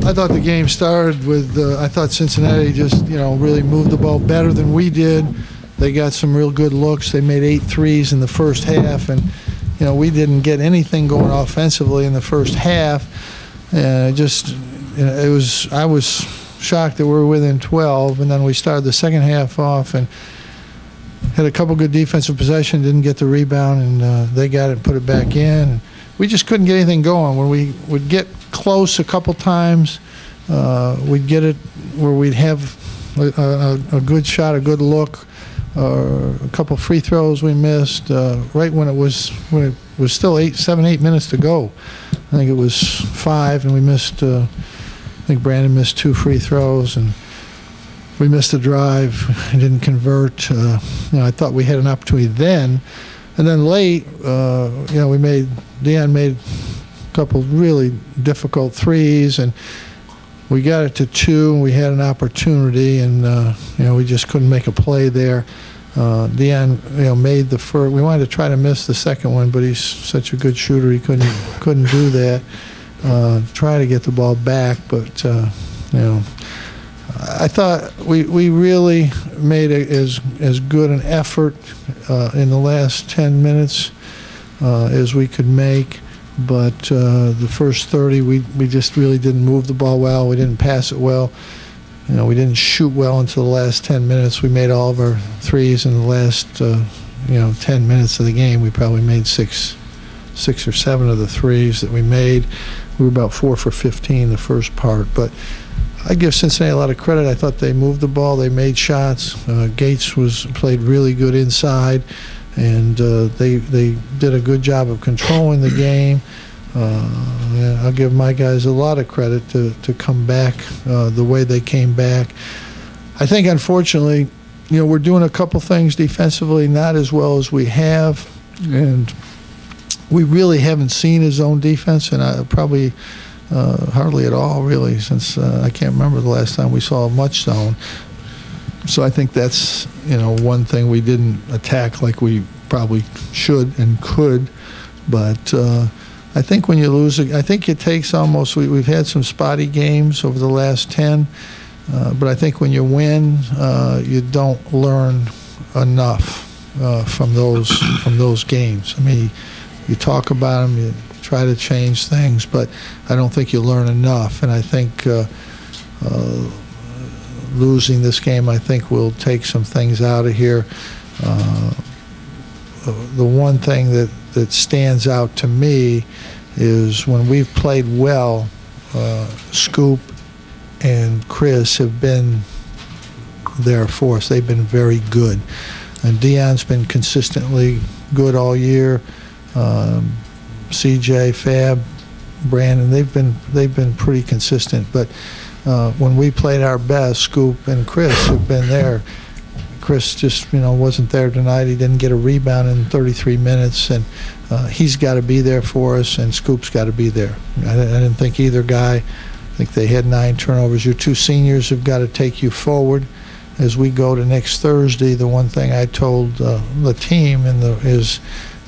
I thought the game started with, I thought Cincinnati just, really moved the ball better than we did. They got some real good looks. They made 8 threes in the first half, and, we didn't get anything going offensively in the first half. And I was shocked that we were within 12, and then we started the second half off and had a couple good defensive possessions, didn't get the rebound, and they got it and put it back in. And we just couldn't get anything going. When we would get close a couple times, we'd get it where we'd have a good shot, a good look, a couple free throws we missed right when it was still 7, 8 minutes to go. I think it was 5, and we missed. I think Brandon missed 2 free throws, and we missed a drive and didn't convert. I thought we had an opportunity then, and then late, Dion made a couple really difficult threes, and we got it to 2, and we had an opportunity, and we just couldn't make a play there. Dion, made the first. We wanted to try to miss the second one, but he's such a good shooter, he couldn't do that. Try to get the ball back, but I thought we really made as good an effort in the last 10 minutes as we could make. But the first 30, we just really didn't move the ball well. We didn't pass it well. We didn't shoot well until the last 10 minutes. We made all of our threes in the last 10 minutes of the game. We probably made six or 7 of the threes that we made. We were about 4 for 15 the first part, but I give Cincinnati a lot of credit. I thought they moved the ball, they made shots. Gates played really good inside, and they did a good job of controlling the game. I'll give my guys a lot of credit to come back the way they came back. I think, unfortunately, we're doing a couple things defensively not as well as we have, and we really haven't seen his zone defense, and probably hardly at all, really, since I can't remember the last time we saw much zone. So I think that's one thing we didn't attack like we probably should and could. But I think when you lose, I think it takes almost. We've had some spotty games over the last 10, but I think when you win, you don't learn enough from those games. I mean, you talk about them, you try to change things, but I don't think you learn enough. And I think losing this game, I think, will take some things out of here. The one thing that stands out to me is when we've played well, Scoop and Chris have been there for us. Been very good. And Dion's been consistently good all year. CJ, Fab, Brandon, they've been pretty consistent. But when we played our best, Scoop and Chris have been there. Chris just wasn't there tonight. He didn't get a rebound in 33 minutes, and he's got to be there for us, and Scoop's got to be there. I didn't think either guy. I think they had 9 turnovers. Your 2 seniors have got to take you forward as we go to next Thursday. The one thing I told the team is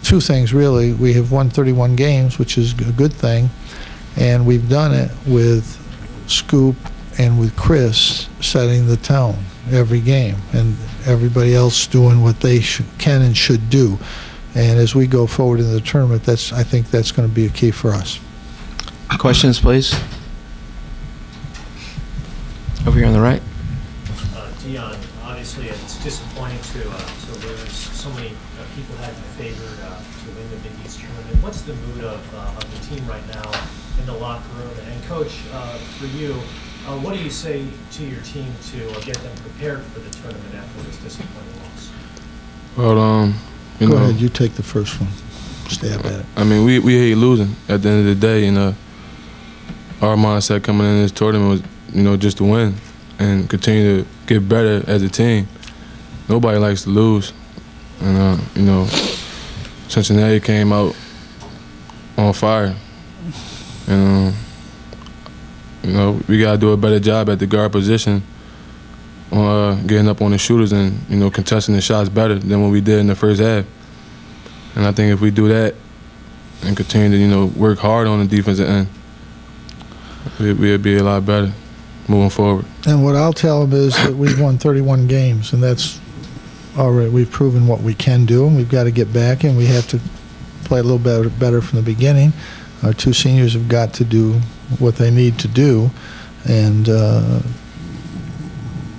2 things, really. We have won 31 games, which is a good thing, and we've done it with Scoop and with Chris setting the tone every game, and everybody else doing what they can and should do. And as we go forward in the tournament, I think that's going to be a key for us. Questions, please. Over here on the right. Dion, obviously it's disappointing to lose. So many people had you favored to win the Big East tournament. What's the mood of the team right now in the locker room? And Coach, for you, what do you say to your team to get them prepared for the tournament after this disappointing loss? Well, Go ahead, you take the first one. Stab at it. I mean, we hate losing at the end of the day, and our mindset coming in this tournament was, just to win and continue to get better as a team. Nobody likes to lose, and Cincinnati came out on fire, and we gotta do a better job at the guard position on getting up on the shooters and contesting the shots better than what we did in the first half. And I think if we do that and continue to work hard on the defensive end, we'll be a lot better moving forward. And what I'll tell them is that we've won 31 games, and that's already, we've proven what we can do, and we've got to get back, and we have to play a little better from the beginning. Our two seniors have got to do what they need to do, and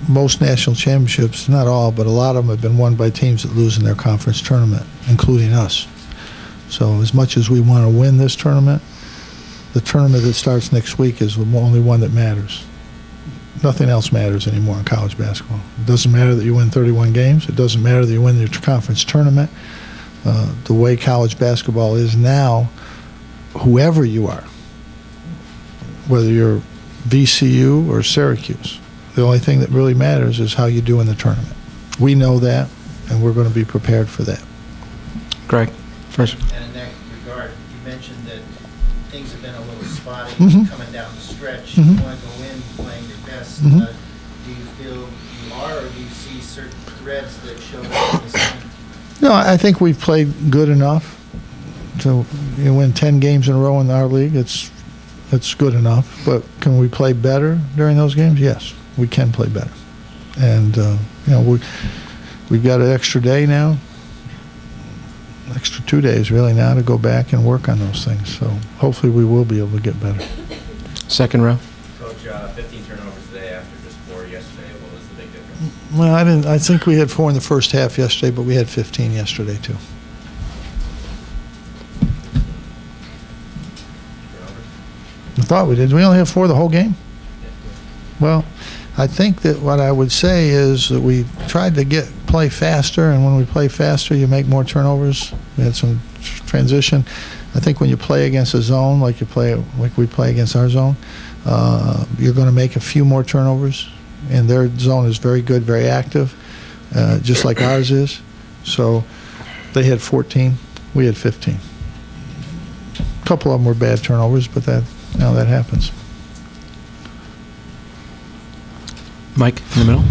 most national championships, not all, but a lot of them have been won by teams that lose in their conference tournament, including us. So as much as we want to win this tournament, the tournament that starts next week is the only one that matters. Nothing else matters anymore in college basketball. It doesn't matter that you win 31 games. It doesn't matter that you win your conference tournament. The way college basketball is now, whoever you are, whether you're VCU or Syracuse, the only thing that really matters is how you do in the tournament. We know that, and we're going to be prepared for that. Greg, first. And in that regard, you mentioned that things have been a little spotty coming down the stretch. You want to go in playing your best. Do you feel you are, or do you see certain threads that show up in this game? No, I think we've played good enough to win 10 games in a row in our league. It's good enough. But can we play better during those games? Yes, we can play better. And we've got an extra day now, extra 2 days really now to go back and work on those things. So hopefully we will be able to get better. Second row. Coach, 15 turnovers today after just 4 yesterday. What was the big difference? Well, I think we had 4 in the first half yesterday, but we had 15 yesterday too. I thought we did. We only have 4 the whole game? Well, I think that what I would say is that we tried to play faster, and when we play faster, you make more turnovers. We had some transition. I think when you play against a zone like we play against our zone, you're going to make a few more turnovers, and their zone is very good, very active, just like ours is. So they had 14, we had 15. A couple of them were bad turnovers, but that happens. Mike, in the middle.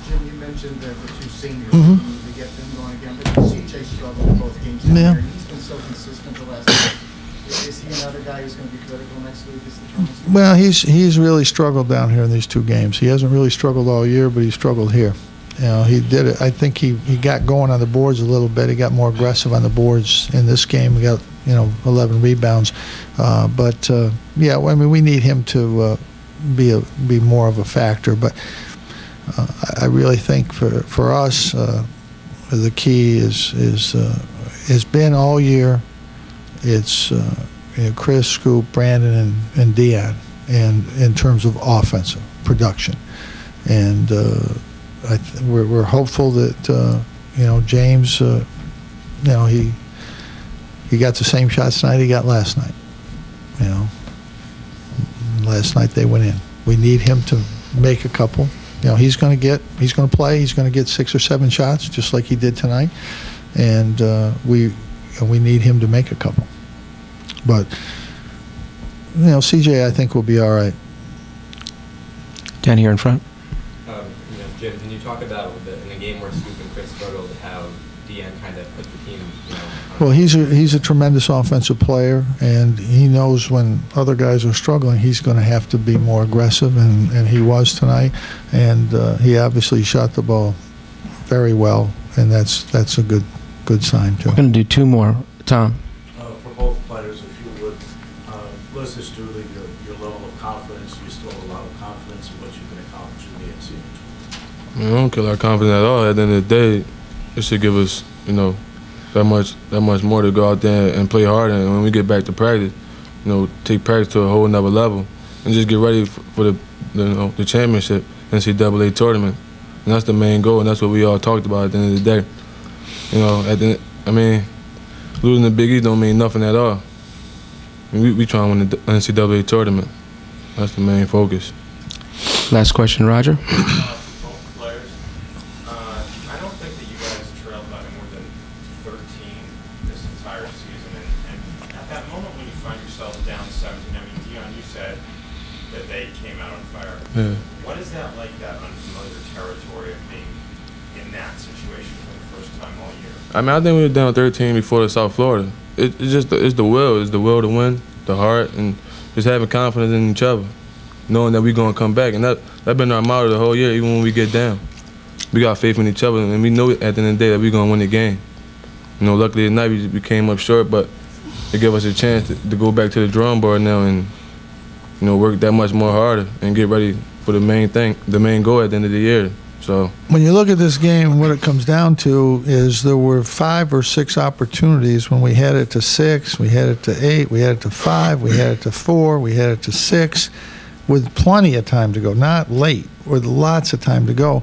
Jim, you mentioned the two seniors. You need to get them going again, but CJ struggled in both games. Yeah. He's been so consistent the last time. Is he another guy who's going to be critical next week as the tournament starts? Well, he's really struggled down here in these 2 games. He hasn't really struggled all year, but he struggled here. He did it. I think he got going on the boards a little bit. He got more aggressive on the boards in this game. We got 11 rebounds, yeah, I mean we need him to be more of a factor. But I really think for us the key has been all year. It's Chris, Scoop, Brandon, and Dion, and in terms of offensive production, and we're hopeful that James, he got the same shots tonight he got last night. Last night they went in. We need him to make a couple. He's going to play. He's going to get 6 or 7 shots just like he did tonight, and we need him to make a couple. But CJ, I think will be all right. Dan here in front. Jim, can you talk about in a game where Scoop and Chris struggled, how Dion kind of put the team, Well, he's a tremendous offensive player, and he knows when other guys are struggling, he's going to have to be more aggressive, and he was tonight. And he obviously shot the ball very well, and that's a good sign too. We're going to do 2 more. Tom. For both players, if you would, list us through your level of confidence. You still have a lot of confidence in what you can accomplish in the NCAA. I don't kill our confidence at all. At the end of the day, it should give us, that much more to go out there and play hard. And when we get back to practice, take practice to a whole nother level and just get ready for the championship, NCAA tournament. And that's the main goal, and that's what we all talked about at the end of the day. Losing the Big East don't mean nothing at all. We try to win the NCAA tournament. That's the main focus. Last question, Roger. both players? I don't think that you guys trailed by more than 13 this entire season. And at that moment when you find yourselves down 17, Dion, you said that they came out on fire. Yeah. What is that like, that unfamiliar territory of being in that situation for the first time all year? I think we were down 13 before the South Florida. It's the will. It's the will to win, the heart, and just having confidence in each other. knowing that we're going to come back. And that been our motto the whole year, even when we get down. We got faith in each other, and we know at the end of the day that we're going to win the game. You know, luckily tonight we came up short, but it gave us a chance to go back to the drawing board now and, you know, work that much more harder and get ready for the main goal at the end of the year. So when you look at this game, what it comes down to is there were 5 or 6 opportunities when we had it to 6, we had it to 8, we had it to 5, we had it to 4, we had it to 6, with plenty of time to go, not late, with lots of time to go,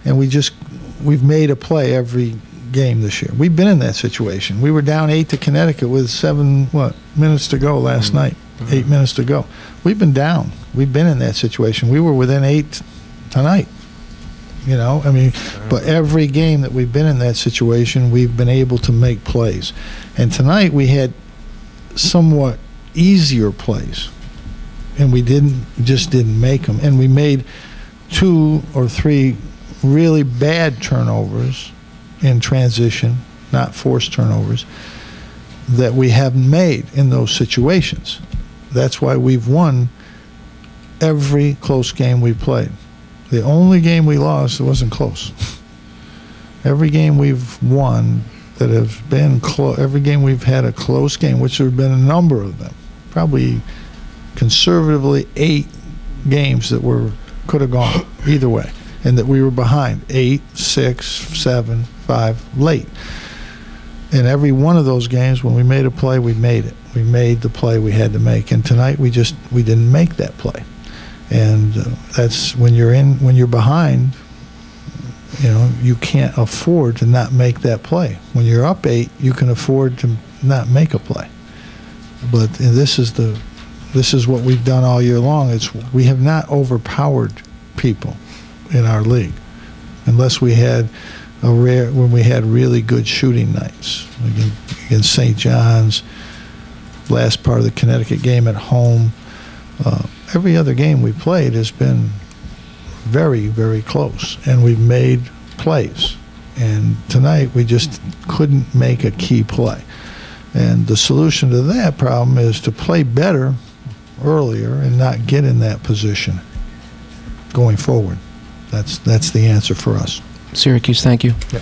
and we've made a play every game this year. We've been in that situation. We were down 8 to Connecticut with 7 minutes to go last night. 8 minutes to go. We've been down. We've been in that situation. We were within 8 tonight. You know, I mean, but every game that we've been in that situation, we've been able to make plays. And tonight we had somewhat easier plays, and we just didn't make them. And we made 2 or 3 really bad turnovers in transition, not forced turnovers, that we haven't made in those situations. That's why we've won every close game we played. The only game we lost, it wasn't close. Every game we've won that has been close, every game we've had a close game, which there have been a number of them, probably conservatively 8 games that could have gone either way, and that we were behind 8, 6, 7, 5 late. In every one of those games, when we made a play, we made it. We made the play we had to make, and tonight we didn't make that play. And that's when you're behind, you know, you can't afford to not make that play. When you're up 8, you can afford to not make a play. But this is what we've done all year long. We have not overpowered people in our league, unless we had when we had really good shooting nights against St. John's, last part of the Connecticut game at home. Every other game we played has been very, very close, and we've made plays. And tonight we just couldn't make a key play. And the solution to that problem is to play better earlier and not get in that position going forward. That's the answer for us. Syracuse, thank you. Yep.